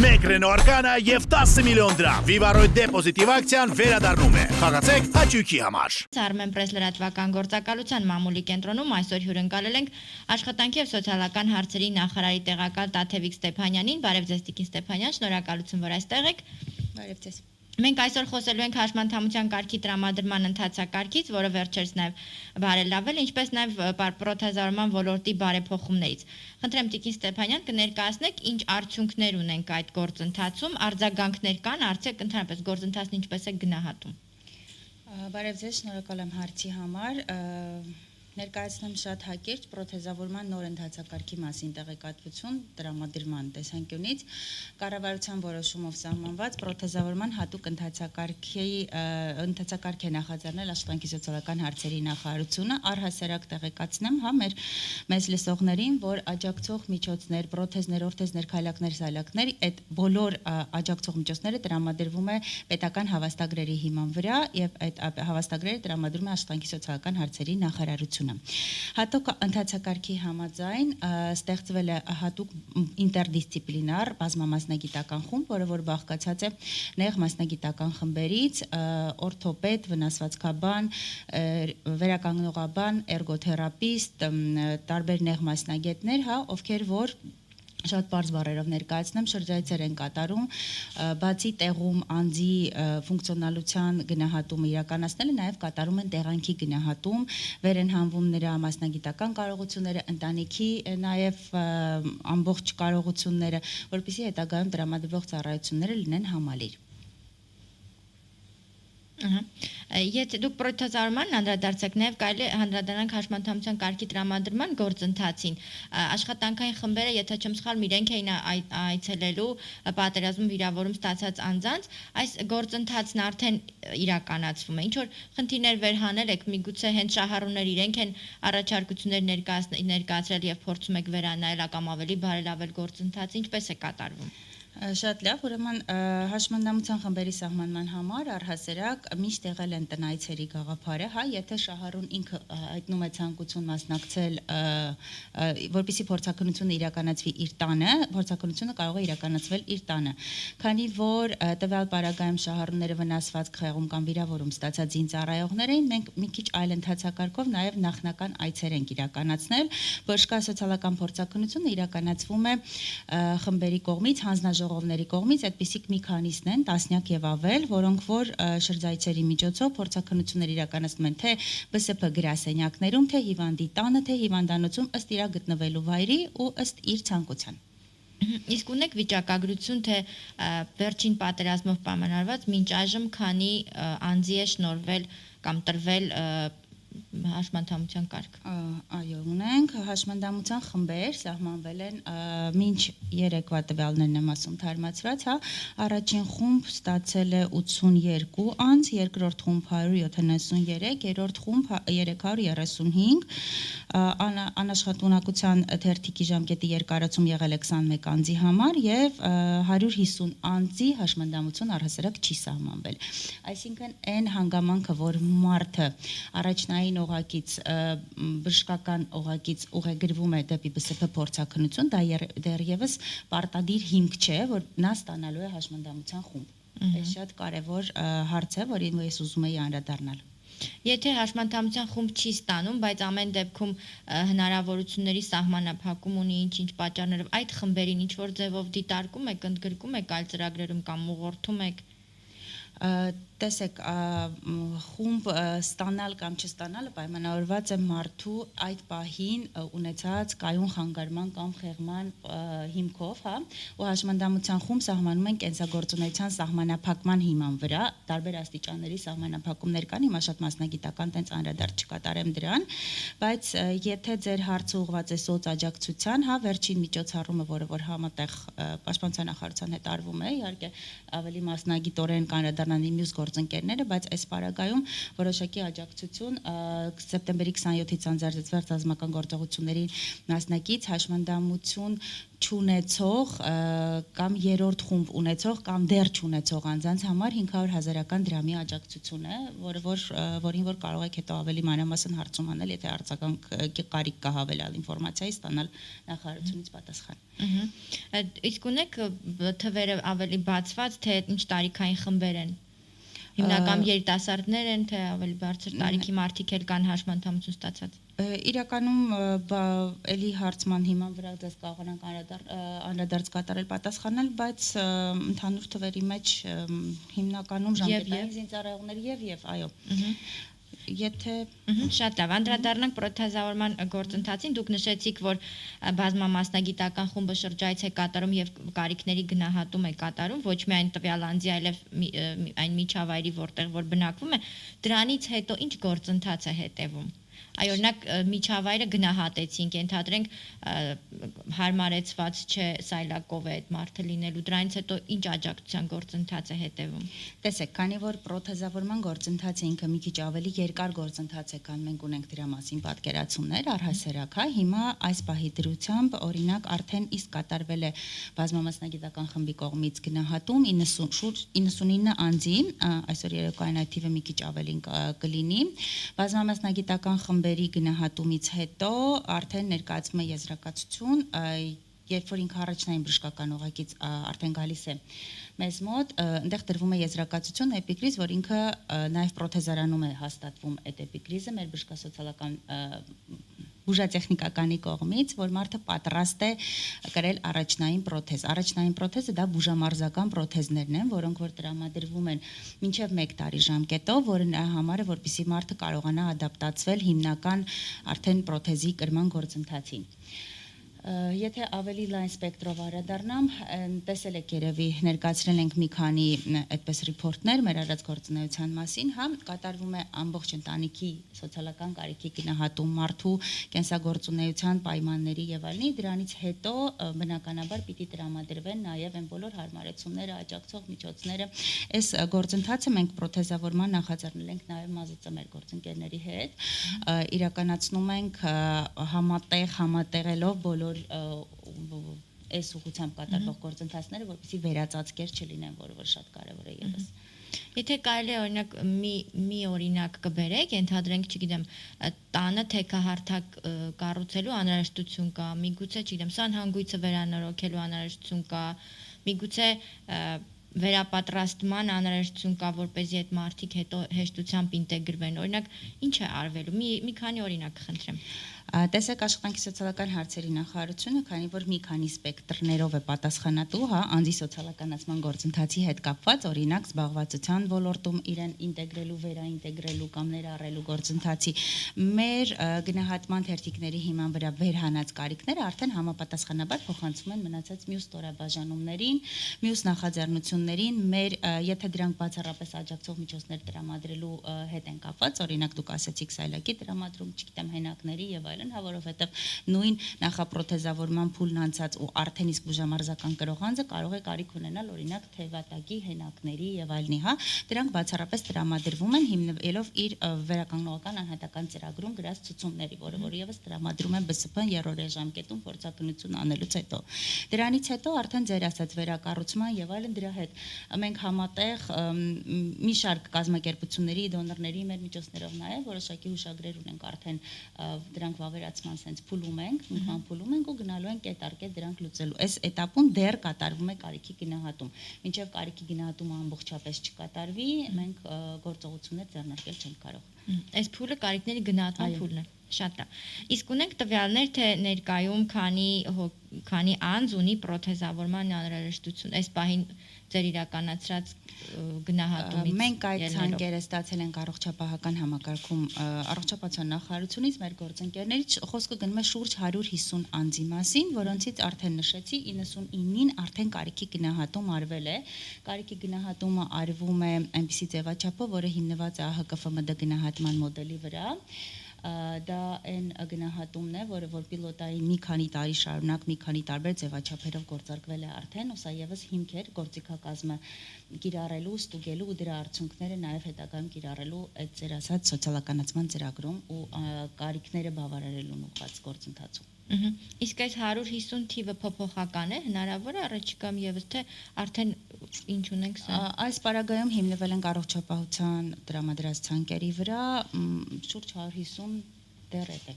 Մեկ Renault Arcana եւ 10 միլիոն դրամ։ Vivaroy դեպոզիտիվ ակցիան վերադառնում է։ Խաղացեք հաճույքի համար։ Armenpress լրատվական գործակալության մամուլի կենտրոնում այսօր հյուրընկալել ենք աշխատանքի եւ սոցիալական հարցերի նախարարի տեղակալ Տաթևիկ Ստեփանյանին։ Բարև ձեզ Տիկին Ստեփանյան, շնորհակալություն, որ այստեղ եք։ Բարև ձեզ։ Մենք այսօր խոսելու ենք հաշմանդամության կարգի տրամադրման ընթացակարգից, որը վերջերս նաև բարելավել, ինչպես նաև պրոթեզավորման ոլորտի բարեփոխումներից։ Խնդրեմ Տիկին Ստեփանյան կներկայացնեք ինչ արդյունքներ ունենք այդ գործընթացում, արձագանքներ կան, արդյոք ընդհանրապես գործընթացն ինչպես է գնահատում։ Բարև ձեզ, շնորհակալ եմ հարցի համար։ Ներկայացնեմ շատ հակիրճ պրոթեզավորման նոր ընթացակարգի մասին տեղեկատվություն տրամադրման տեսանկյունից կառավարության որոշումով սահմանված պրոթեզավորման հատուկ ընթացակարգ է նախաձեռնել աշխատանքի սոցիալական հարցերի նախարարությունը առհասարակ տեղեկացնեմ մեզ լսողներին, որ աջակցող միջոցներ, պրոթեզներ, օրթեզներ, քայլակներ, սալակներ, այդ բոլոր աջակցող միջոցները տրամադրվում է պետական հավաստագրերի հիման վրա եւ այդ հավաստագրերը տրամադրում է աշխատանքի սոցիալական հարցերի նախարարությունը։ Հատուկ ընթացակարգի համաձայն ստեղծվել է հատուկ ինտերդիսցիպլինար բազմամասնագիտական խումբ, որը որ բաղկացած է նեղ մասնագիտական խմբերից, օրթոպեդ, վնասվածքաբան, վերականգնողաբան, էրգոթերապիստ, տարբեր նեղ մասնագետներ, ովքեր որ շատ բարձ բառերով ներկայացնեմ, շրջայցեր են կատարում, բացի տեղում անձի ֆունկցիոնալության գնահատումը իրականացնելը, նաև կատարում են տեղանքի գնահատում, վեր են հանվում նրա մասնագիտական կարողությունները, ընտանիքի նաև ամբողջ կարողությունները, որպեսզի հետագայում տրամադրվող ծառայությունները լինեն համալիր։ Եթե դուք պրոթեզավորման անդրադարձեք, նաև կարելի է անդրադառնանք հաշմանդամության կարգի տրամադրման գործընթացին։ Աշխատանքային խմբերը, եթե չեմ սխալվում, իրենք էին այցելելու պատերազմում վիրավորում ստացած անձանց, այս գործընթացն արդեն իրականացվում է։ Ինչ որ խնդիրներ վերհանել եք, միգուցե հենց շահառուներ իրենք են առաջարկություններ ներկայացրել եւ փորձում եք վերանայել կամ ավելի բարելավել գործընթացը, ինչպես է կատարվում։ Շատ լավ, ուրեմն հաշմանդամության խմբերի սահմանման համար առհասարակ միշտ եղել են տնայցերի գաղափարը, եթե շահառուն ինքը հայտնում է ցանկություն մասնակցել, որպեսզի փորձաքննությունը իրականացվի իր տանը, փորձաքննությունը կարող է իրականացվել իր տանը։ Քանի որ տվյալ պարագայում շահառուները վնասված, խեղում կամ վիրավորում ստացած զինծառայողներ էին, մենք մի քիչ այլ ընթացակարգով նաև նախնական այցեր ենք իրականացնել, բժշկա սոցիալական փորձաքննությունը իրականացվում է խմբերի կողմից, հանձնաժողովների կողմից, այդպիսիք մի քանիսն են, տասնյակ եւ ավել, որոնք որ շրջայցերի միջոցով փորձաքննություններ իրականացնում են թե ԲՍՓ գրասենյակներում, թե հիվանդի տանը, թե հիվանդանոցում ըստ իր գտնվելու վայրի ու ըստ իր ցանկության։ Իսկ ունեք վիճակագրություն, թե վերջին պատերազմով պայմանավորված մինչ այժմ քանի անձի է շնորհվել կամ տրվել հաշմանդամության կարգ։ Այո, ունենք հաշմանդամության խմբեր սահմանվել են մինչ երեկվա տվյալներն եմ ասում թարմացված, առաջին խումբ ստացել է 82 անձ, երկրորդ խումբ 173, երրորդ խումբ 335, անաշխատունակության թերթիկի ժամկետի երկարացում եղել է 21 անձի համար եւ 150 անձի հաշմանդամություն առհասարակ չի սահմանվել։ Այսինքն այն հանգամանքը, որ մարդը առաջնային օղակից բժշկական օղակից ուղեգրվում է դեպի ԲՍՓ փորձաքննություն, դա դեռևս պարտադիր հիմք չէ, որ նա ստանալու է հաշմանդամության խումբ։ Այս շատ կարևոր հարց է, որին ես ուզում եի անդրադառնալ։ Եթե հաշմանդամության խումբ չի ստանում, բայց ամեն դեպքում հնարավորությունների սահմանափակում ունի ինչ-ինչ պատճառներով, այդ խմբերին ինչ որ ձևով դիտարկում եք, ընդգրկում եք այլ ծրագրերում կամ ուղղորդում եք։ Տեսեք, խումբ ստանալ կամ չստանալը պայմանավորված է մարդու այդ պահին ունեցած կայուն խանգարման կամ խեղման հիմքով, ու հաշմանդամության խումբ սահմանում են կենսագործունեության սահմանափակման հիման վրա, տարբեր աստիճանների սահմանափակումներ կան, հիմա շատ մասնագիտական տենց անդրադարձ չկատարեմ դրան, բայց եթե ձեր հարցը ուղղված է սոցաջակցության, վերջին միջոցառումը, որը որ համատեղ պաշտպանության նախարարության հետ արվում է, իհարկե ավելի մասնագիտորեն կանրադառնան մյուս գործընկերները, բայց այս պարագայում որոշակի աջակցություն սեպտեմբերի 27-ից անձեռնեցված ռազմական գործողությունների մասնակից հաշմանդամություն չունեցող կամ երրորդ խումբ ունեցող կամ դեռ չունեցող անձանց համար 500,000 դրամի աջակցություն է, որին որ կարող եք հետո ավելի մանրամասն հարցում անել, եթե արձագանքի կարիք կա հավելյալ ինֆորմացիայի ստանալ նախարարությունից պատասխան։ Իսկ ունեք թվերը ավելի բացված, թե ինչ տարիքային խմբեր են։ Հիմնական երիտասարդներ են, թե ավելի բարձր տարիքի մարդիկ էլ կան հաշմանդամություն ստացած։ Իրականում էլի հարցման հիման վրա դες կարողանանք անդրադարձ կատարել պատասխանել, բայց ընդհանուր թվերի մեջ հիմնականում ժամկետային զինծառայողներ եւ այո։ Եթե շատ լավ, անդրադառնանք պրոթեզավորման գործընթացին, դուք նշեցիք, որ բազմամասնագիտական խումբը շրջայց է կատարում եւ կարիքների գնահատում է կատարում, ոչ միայն տվյալ անձի, այլև այն միջավայրի, որտեղ որ բնակվում է, դրանից հետո ինչ գործընթաց է հետևում։ Այ օրինակ միջավայրը գնահատեցինք, ենթադրենք հարմարեցված չէ սայլակով է այդ մարդը լինելու, դրանից հետո ինչ աջակցության գործընթաց է հետևում։ Տեսեք, քանի որ պրոթեզավորման գործընթացը ինքը մի քիչ ավելի երկար գործընթաց է, քան մենք ունենք դրա մասին պատկերացումներ, առհասարակ, հա, հիմա այս պահի դրությամբ օրինակ արդեն իսկ կատարվել է բազմամասնագիտական խմբի կողմից գնահատում 99 անձի, այսօր երեկոյան այդ թիվը մի քիչ ավելին կլինի, բազմամասնագիտական խմբերի գնահատումից հետո արդեն ներկայացվում է եզրակացություն, երբ որ ինքը առաջնային բժշկական օղակից արդեն գալիս է մեզ մոտ, այնտեղ տրվում է եզրակացություն էպիկրիզ, որ ինքը նաև պրոթեզարանում է հաստատվում այդ էպիկրիզը մեր բժշկասոցիալական բուժատեխնիկականի կողմից, որ մարդը պատրաստ է կրել առաջնային պրոթեզ։ Առաջնային պրոթեզը դա բուժամարզական պրոթեզներն են, որոնք որ տրամադրվում են մինչև 1 տարի ժամկետով, որը նրա համար է, որպեսզի մարդը կարողանա ադապտացվել հիմնական արդեն պրոթեզի կրման գործընթացին։ Եթե ավելի լայն սպեկտրով անդրադառնամ, տեսել եք երևի ներկայացրել ենք մի քանի այդպես ռիփորտներ մեր արած գործունեության մասին, հա, կատարվում է ամբողջ ընտանիքի սոցիալական կարիքի գնահատում, մարդու կենսագործունեության պայմանների եւ այլնի, դրանից հետո բնականաբար պիտի տրամադրվեն նաեւ այն բոլոր հարմարեցումները, աջակցող միջոցները։ Այս գործընթացը մենք պրոթեզավորման նախաձեռնել ենք նաեւ ՄԱԶԾ մեր գործընկերների հետ, իրականացնում ենք համատեղելով բոլոր այս ուղղությամբ կատարվող գործընթացները, որպեսզի վերածածկեր չլինեն, որը որ շատ կարևոր է ևս։ Եթե կարելի է օրինակ մի օրինակ կբերեք, ենթադրենք, չգիտեմ, տանը թեքահարթակ կառուցելու անհրաժեշտություն կա, միգուցե, չգիտեմ, սանհանգույցը վերանորոգելու անհրաժեշտություն կա, միգուցե վերապատրաստման անհրաժեշտություն կա, որպեսզի այդ մարդիկ հետո հեշտությամբ ինտեգրվեն։ Օրինակ, ինչ է արվելու։ Մի քանի օրինակ կխնդրեմ։ Տեսեք, աշխատանքի սոցիալական հարցերի նախարարությունը, քանի որ մի քանի սպեկտրներով է պատասխանատու, հա, անձի սոցիալականացման գործընթացի հետ կապված, օրինակ զբաղվածության ոլորտում իրեն ինտեգրելու, վերաինտեգրելու կամ ներառելու գործընթացի մեր գնահատման թերթիկների հիման վրա վերհանած կարիքները արդեն համապատասխանաբար փոխանցվում են մնացած մյուս ստորաբաժանումներին, մյուս նախաձեռնություններին, մեր եթե դրանք բացառապես աջակցող միջոցներ տրամադրելու հետ են կապված, օրինակ դուք ասացիք սայլակի տրամադրում, չգիտեմ, հենակների եւ այլն, հա, որովհետեւ նույն նախապրոթեզավորման փուլն անցած ու արդեն իսկ բուժամարզական կրողանձը կարող է կարիք ունենալ օրինակ թևատակի, հենակների եւ այլնի, հա, դրանք բացառապես տրամադրվում են հիմնվելով իր վերականգնողական անհատական ծրագրում գրած ցուցումների, որը եւս տրամադրում են ԲՍՊ-ն երրորդ ժամկետում փորձակնություն անելուց հետո։ Դրանից հետո արդեն ձեր ասած վերակառուցման եւ այլն դրա հետ մենք համատեղ մի շարք կազմակերպությունների, դոնորների մեր միջոցներով նաեւ որոշակի հուշագրեր ունենք արդեն դրանք վավերացման sense փուլում ենք, փուլում ենք ու գնալու ենք այդ արկետ դրանք լուծելու։ Այս этаպում դեռ կատարվում է կարիքի գնահատում։ Մինչև կարիքի գնահատումը ամբողջապես չկատարվի, մենք գործողություններ ձեռնարկել չենք կարող։ Այս փուլը կարիքների գնահատման փուլն է։ Շատ լավ։ Իսկ ունենք տվյալներ, թե ներկայում քանի անձ ունի պրոթեզավորման անհրաժեշտություն։ Այս պահին ձեր իրականացրած գնահատումից մենք այդ ցանկերը ստացել ենք առողջապահական համակարգում առողջապահության նախարարությունից մեր գործընկերներից խոսքը գնում է շուրջ 150 անձի մասին, որոնցից արդեն նշեցի 99-ին արդեն կարիքի գնահատում արվել է։ Կարիքի գնահատումը արվում է այնպիսի ձևաչափով, որը հիմնված է ԱՀԿ-ՖՄԴ գնահատման մոդելի վրա։ Դա այն գնահատումն է, որը որ պիլոտային մի քանի տարի շարունակ մի քանի տարբեր ձևաչափերով գործարկվել է արդեն, ու սա եւս հիմք էր գործիքակազմը կիրառելու, ստուգելու ու դրա արդյունքները նաեւ հետագայում կիրառելու այդ ձեր ասած սոցիալականացման ծրագրում ու կարիքները բավարարելուն ուղղված գործընթացում։ Իսկ այս 150 թիվը փոփոխական է, հնարավոր է առաջիկամ եւս թե արդեն ինչ ունենք սա։ Այս պարագայում հիմնվել ենք առողջապահության տրամադրած ցանկերի վրա, շուրջ 150 դեռ է։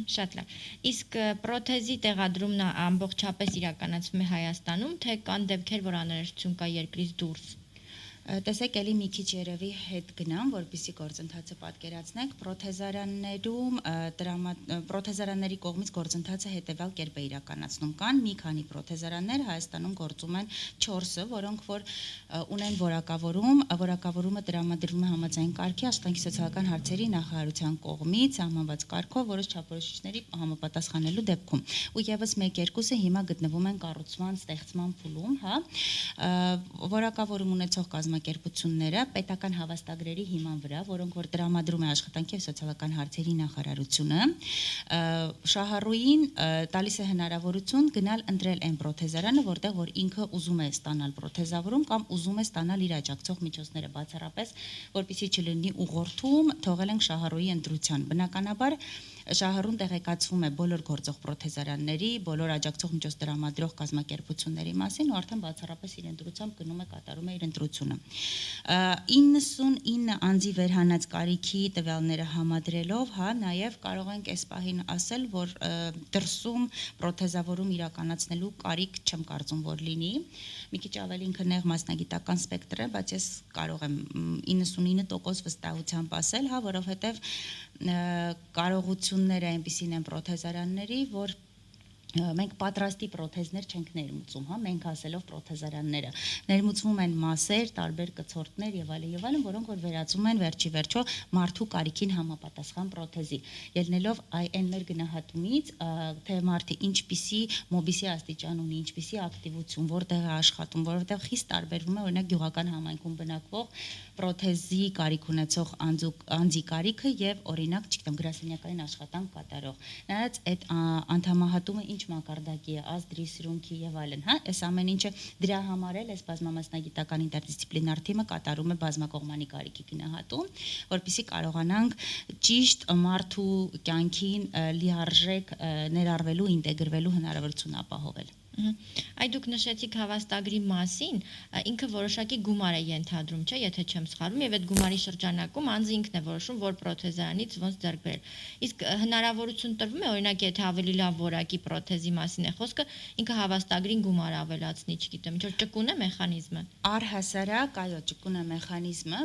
Շատ լավ։ Իսկ պրոթեզի տեղադրումն ամբողջապես իրականացվում է Հայաստանում, թե կան դեպքեր, որ անհրաժեշտություն կա երկրից դուրս։ Տեսեք, էլի մի քիչ երևի հետ գնամ, որպեսզի գործընթացը պատկերացնենք, պրոթեզարանների կողմից գործընթացը հետևյալ կերպ է իրականացնում։ Կան մի քանի պրոթեզարաններ, Հայաստանում գործում են 4-ը, որոնք որ ունեն որակավորումը տրամադրվում է համաձայն կարգի աշխատանքի սոցիալական հարցերի նախարարության կողմից սահմանված կարգով, որոշ չափորոշիչների համապատասխանելու դեպքում։ Ու եւս 1-2-ը հիմա գտնվում են կառուցման ստեղծման փուլում, հա, որակավորում ունեցող կազմակերպությունները պետական հավաստագրերի հիման վրա, որոնք որ տրամադրում է աշխատանքի եւ սոցիալական հարցերի նախարարությունը, շահառուին տալիս է հնարավորություն գնալ ընտրել այն պրոթեզարանը, որտեղ որ ինքը ուզում է ստանալ պրոթեզավորում կամ ուզում է ստանալ իր աջակցող միջոցները բացառապես, որպեսզի չլինի ուղղորդում, թողել ենք շահառուի ընտրության։ Բնականաբար շահառուն տեղեկացվում է բոլոր գործող պրոթեզարանների, բոլոր աջակցող միջոց տրամադրող կազմակերպությունների մասին ու արդեն բացառապես իր ընտրությամբ գնում է կատարում է իր ընտրությունը։ 99 անձի վերհանած կարիքի տվյալները համադրելով, հա, նաև կարող ենք այս պահին ասել, որ դրսում պրոթեզավորում իրականացնելու կարիք չեմ կարծում, որ լինի։ Մի քիչ ավելի ինքը նեղ մասնագիտական սպեկտր է, բայց ես կարող եմ 99% վստահությամբ ասել, հա, որովհետև կարողությունները այնպիսին են պրոթեզարանների, որ մենք պատրաստի պրոթեզներ չենք ներմուծում, հա, մենք ասելով պրոթեզարանները ներմուծվում են մասեր, տարբեր կցորդներ եւ այլն, որոնք որ վերածում են վերջի վերջո մարդու կարիքին համապատասխան պրոթեզի, ելնելով այն մեր գնահատումից, թե մարդը ինչպիսի մոբիսի աստիճան ունի, ինչպիսի ակտիվություն, որտեղ է աշխատում, որովհետեւ խիստ տարբերվում է օրինակ գյուղական համայնքում բնակվող պրոթեզի կարիք ունեցող անձի կարիքը եւ օրինակ, չգիտեմ, գրասենյակային աշխատանք կատարող։ Նրանց այդ անդամահատումը ինչ մակարդակի է, ազդրի, սրունքի եւ այլն, հա, այս ամեն ինչը դրա համար էլ այս բազմամասնագիտական ինտերդիսցիպլինար թիմը կատարում է բազմակողմանի կարիքի գնահատում, որպեսզի կարողանանք ճիշտ մարդու կյանքին լիարժեք ներառվելու, ինտեգրվելու հնարավորություն ապահովել։ Այդ դուք նշեցիք հավաստագրի մասին, ինքը որոշակի գումար է ենթադրում, չէ, եթե չեմ սխալվում, եւ այդ գումարի շրջանակում անձը ինքն է որոշում, որ պրոթեզարանից ոնց ձեռք բերել։ Իսկ հնարավորություն տրվում է, օրինակ, եթե ավելի լավ որակի պրոթեզի մասին է խոսքը, ինքը հավաստագրին գումար ավելացնի, չգիտեմ, ինչ որ ճկուն է մեխանիզմը։ Առհասարակ, այո, ճկուն է մեխանիզմը,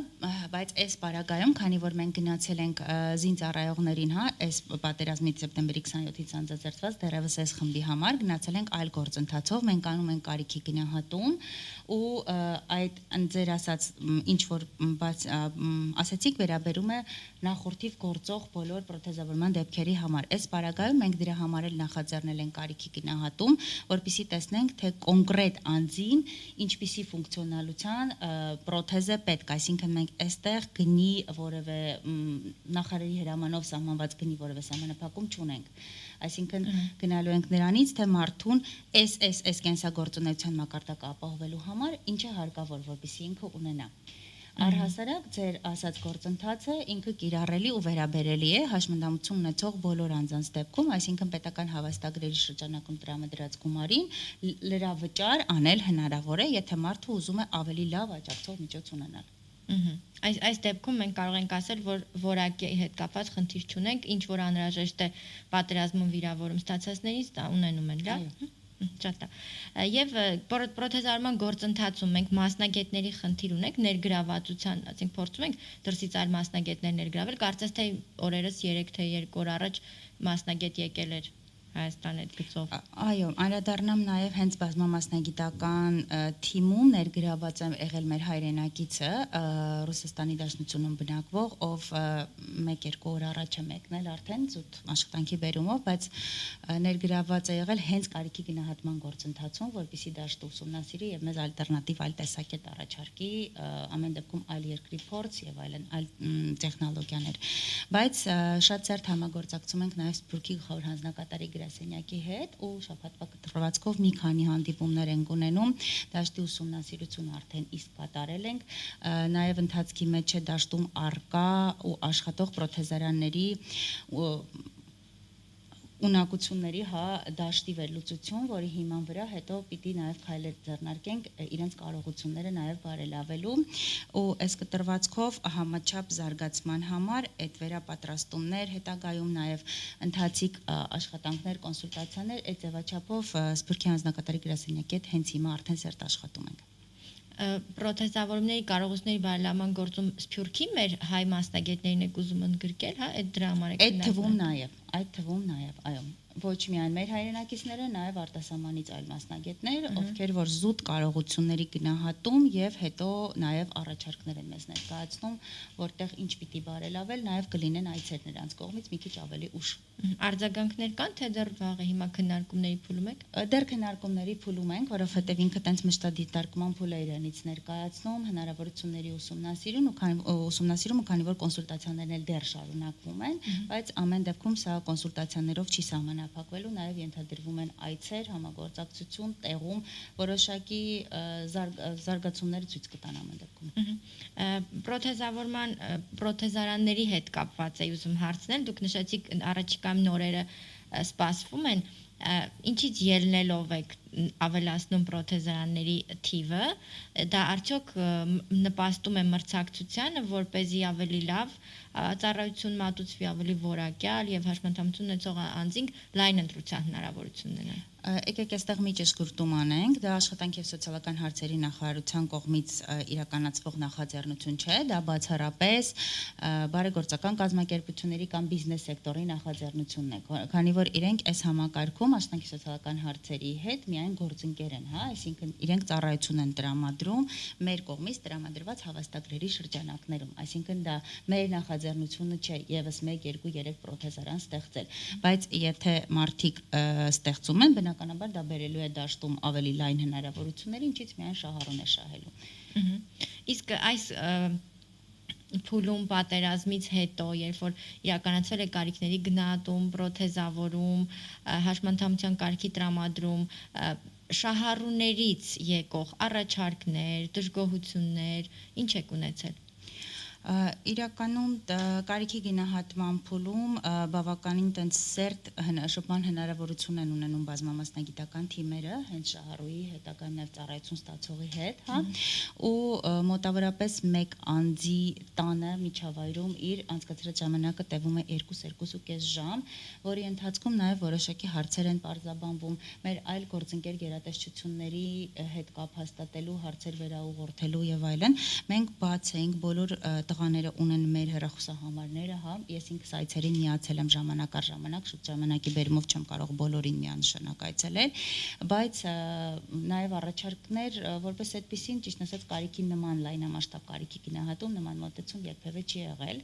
բայց այս պարագայում, քանի որ մենք գնացել ենք զինծառայողներին, հա, այս պատերազմից սեպտեմբերի 27-ից անձազերծված դեռևս այս խմբի համար գնացել ենք այլ գործընթացով, մենք անում ենք կարիքի գնահատում ու այդ ձեր ասած ինչ որ ասացիք վերաբերում է նախորդիվ գործող բոլոր պրոթեզավորման դեպքերի համար։ Այս պարագայում մենք դրա համար էլ նախաձեռնել ենք կարիքի գնահատում, որպեսզի տեսնենք, թե կոնկրետ անձին ինչպիսի ֆունկցիոնալության պրոթեզ է պետք, այսինքն մենք այստեղ գնի որևէ նախարարի հրամանով սահմանված գնի որևէ սահմանափակում չունենք։ Այսինքն գնալու ենք նրանից, թե մարդուն այս կենսագործունեության մակարդակը ապահովելու համար ինչ է հարկավոր, որպեսզի ինքը ունենա։ Առհասարակ ձեր ասած գործընթացը ինքը կիրառելի ու վերաբերելի է հաշմանդամություն ունեցող բոլոր անձանց դեպքում, այսինքն պետական հավաստագրերի շրջանակում տրամադրած գումարին լրավճար անել հնարավոր է, եթե մարդը ուզում է ավելի լավ աջակցող միջոց ունենալ։ Այս դեպքում մենք կարող ենք ասել, որ որակի հետ կապված խնդիր չունենք, ինչ որ անհրաժեշտ է պատերազմում վիրավորում ստացածներից, դա ունենում են, լավ։ Շատ լավ։ Եվ պրոթեզավորման գործընթացում մենք մասնագետների խնդիր ունենք, ներգրավվածության, ասենք փորձում ենք դրսից այլ մասնագետներ ներգրավել, կարծես թե օրերս 3 թե 2 օր առաջ մասնագետ եկել էր Հայաստան այդ գծով։ Այո, անդրադառնամ նաև հենց բազմամասնագիտական թիմում ներգրաված է եղել մեր հայրենակիցը Ռուսաստանի Դաշնությունում բնակվող, ով 1-2 օր առաջ է մեկնել արդեն զուտ աշխատանքի բերումով, բայց ներգրաված է եղել հենց կարիքի գնահատման գործընթացում, որպեսզի դաշտը ուսումնասիրի եւ մեզ ալտերնատիվ այլ տեսակետ առաջարկի, ամեն դեպքում այլ երկրի փորձ եւ այլն, այլ տեխնոլոգիաներ։ Բայց շատ ծերտ համագործակցում ենք նաև Սփյուռքի գլխավոր հանձնակատարի գրասենյակի հետ ու շաբաթվա կտրվածքով մի քանի հանդիպումներ ենք ունենում, դաշտի ուսումնասիրություն արդեն իսկ կատարել ենք, նաև ընթացքի մեջ է դաշտում արկա ու աշխատող պրոթեզարանների ունակությունների դաշտի վերլուծություն, որի հիման վրա հետո պիտի նաև քայլեր ձեռնարկենք իրենց կարողությունները նաև բարելավելու ու այս կտրվածքով համաչափ զարգացման համար այդ վերապատրաստումներ, հետագայում նաև ընթացիկ աշխատանքներ, կոնսուլտացիաներ այդ ձևաչափով Սփյուռքի հանձնակատարի գրասենյակի հետ հենց հիմա արդեն սերտ աշխատում ենք։ Պրոթեզավորումների կարողությունների բարելավման գործում Սփյուռքի մեր հայ մասնագետներին եք ուզում ընդգրկել, հա, այդ դրա համար եք Այդ թվում նաև, այո, ոչ միայն մեր հայրենակիցները, նաև արտասահմանից այլ մասնագետներ, ովքեր որ զուտ կարողությունների գնահատում եւ հետո նաև առաջարկներ են մեզ ներկայացնում, որտեղ ինչ պիտի բարելավել, նաև կլինեն այցեր նրանց կողմից մի քիչ ավելի ուշ։ Արձագանքներ կան, թե դեռ վաղ է, հիմա քննարկումների փուլում եք։ Դեռ քննարկումների փուլում ենք, որովհետև ինքը տենց մշտադիտարկման փուլ է իրենից ներկայացնում, հնարավորությունների ուսումնասիրում ու քանի որ կոնսուլտացիաներն էլ դեռ շարունակվում են, բայց ամեն դեպքում սա կոնսուլտացիաներով չի սահմանափակվելու, նաև ենթադրվում են այցեր, համագործակցություն, տեղում որոշակի զարգացումներ ցույց կտան ամեն դեպքում։ Պրոթեզավորման պրոթեզարանների հետ կապված է ուզում հարցնել, դուք նշեցիք առաջիկայում նորերը սպասվում են, ինչից ելնելով եք ավելացնում պրոթեզարանների թիվը, դա արդյոք նպաստում է մրցակցությանը, որպեսզի ավելի լավ ծառայություն մատուցվի, ավելի որակյալ եւ հաշմանդամություն ունեցող անձինք լայն ընտրության հնարավորություն ունենան։ Եկեք այստեղ մի ճշգրտում անենք, դա աշխատանք եւ սոցիալական հարցերի նախարարության կողմից իրականացվող նախաձեռնություն չէ, դա բացառապես բարեգործական կազմակերպությունների կամ բիզնես սեկտորի նախաձեռնությունն է, քանի որ իրենք այս համակարգում աշխատանքի սոցիալական հարցերի հետ միայն գործընկեր են, հա, այսինքն իրենք ծառայություն են տրամադրում մեր կողմից տրամադրված հավաստագրերի շրջանակներում, այսինքն դա մեր նախաձեռնությունը չէ, եւս 1, 2, 3 պրոթեզարան ստեղծել, բայց եթե մարդիկ ստեղծում են, բնականաբար դա բերելու է դաշտում ավելի լայն հնարավորություններ, ինչից միայն շահառուն է շահելու։ Իսկ այս փուլում պատերազմից հետո, երբ որ իրականացվել է կարիքների գնահատում, պրոթեզավորում, հաշմանդամության կարգի տրամադրում, շահառուներից եկող առաջարկներ, դժգոհություններ, ինչ եք ունեցել։ Իրականում կարիքի գնահատման փուլում բավականին տենց սերտ շփման հնարավորություն են ունենում բազմամասնագիտական թիմերը, հենց շահառուի հետագայում նաև ծառայություն ստացողի հետ, հա, ու մոտավորապես 1 անձի տանը միջավայրում իր անցկացրած ժամանակը տևում է 2-2.5 ժամ, որի ընթացքում նաև որոշակի հարցեր են պարզաբանվում, մեր այլ գործընկեր գերատեսչությունների հետ կապ հաստատելու, հարցեր վերաուղղորդելու եւ այլն։ Մենք բաց ենք բոլոր տղաները ունեն մեր հեռախոսահամարները, հա, ես ինքս այցերին միացել եմ ժամանակ առ ժամանակ, շուտ ժամանակի բերումով չեմ կարող բոլորին միանշանակ այցելել, բայց նաև առաջարկներ, որպես այդպեսին, ճիշտ ասած, կարիքի նման լայնամասշտաբ կարիքի գնահատում, նման մոտեցում երբևէ չի եղել,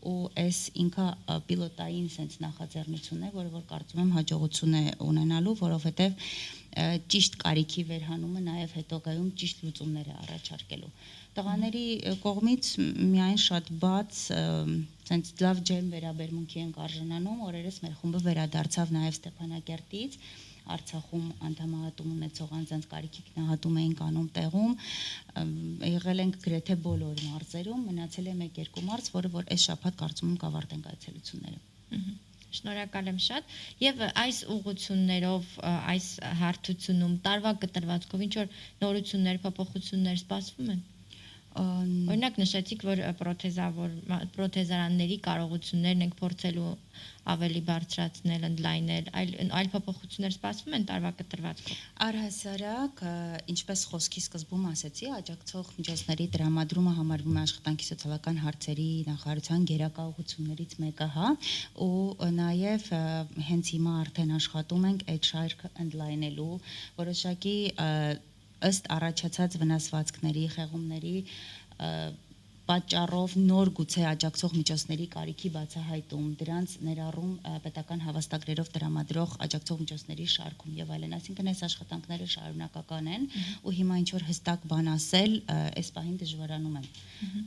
ու այս ինքը պիլոտային sense նախաձեռնություն է, որը որ կարծում եմ հաջողություն է ունենալու, որովհետև ճիշտ կարիքի վերհանումը նաև հետագայում ճիշտ լուծումներ է առաջարկելու։ Տղաների կողմից միայն շատ բաց, sense լավ ջերմ վերաբերմունքի ենք արժանանում, օրերս մեր խումբը վերադարձավ նաև Ստեփանակերտից, Արցախում անդամահատում ունեցող անձանց կարիքի գնահատում էինք անում տեղում, եղել ենք գրեթե բոլոր մարզերում, մնացել է 1-2 մարզ, որը որ այս շաբաթ կարծում եմ կավարտենք այցելությունները։ Շնորհակալ եմ շատ եւ այս ուղղություններով այս հարթությունում տարվա կտրվածքով ինչ որ նորություններ, փոփոխություններ սպասվում են։ Օրինակ նշեցիք, որ պրոթեզարանների կարողություններն եք փորձելու ավելի բարձրացնել, ընդլայնել, այլ փոփոխություններ սպասվում են տարվա կտրվածքով։ Առհասարակ, ինչպես խոսքի սկզբում ասեցի, աջակցող միջոցների տրամադրումը համարվում է աշխատանքի սոցիալական հարցերի նախարարության գերակայություններից մեկը, հա, ու նաև հենց հիմա արդեն աշխատում ենք այդ շարքը ընդլայնելու, որոշակի ըստ առաջացած վնասվածքների, խեղումների պատճառով նոր գուցե աջակցող միջոցների կարիքի բացահայտում, դրանց ներառում պետական հավաստագրերով տրամադրող աջակցող միջոցների շարքում եւ այլն, այսինքն այս աշխատանքները շարունակական են ու հիմա ինչ որ հստակ բան ասել, այս պահին դժվարանում եմ։